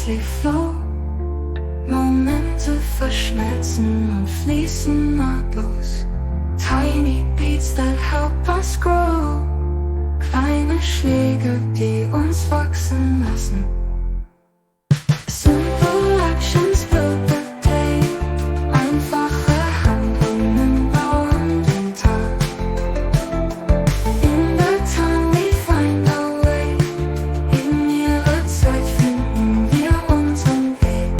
effortlessly flow. Momente verschmelzen und fließen nahtlos. Tiny beats that help us grow. Kleine Schläge, die uns wachsen lassen. Simple actions build the day. Einfache Handlungen bauen den Tag. In the time we find our way. In ihrer Zeit finden wir unseren Weg.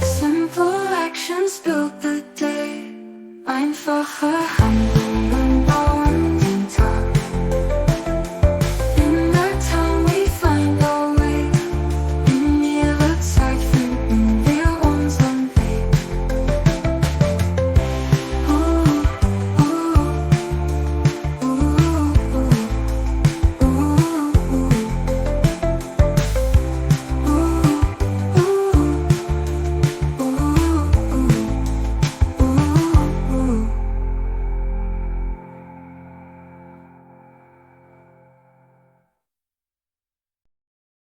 Simple actions build the day. Einfache Handlungen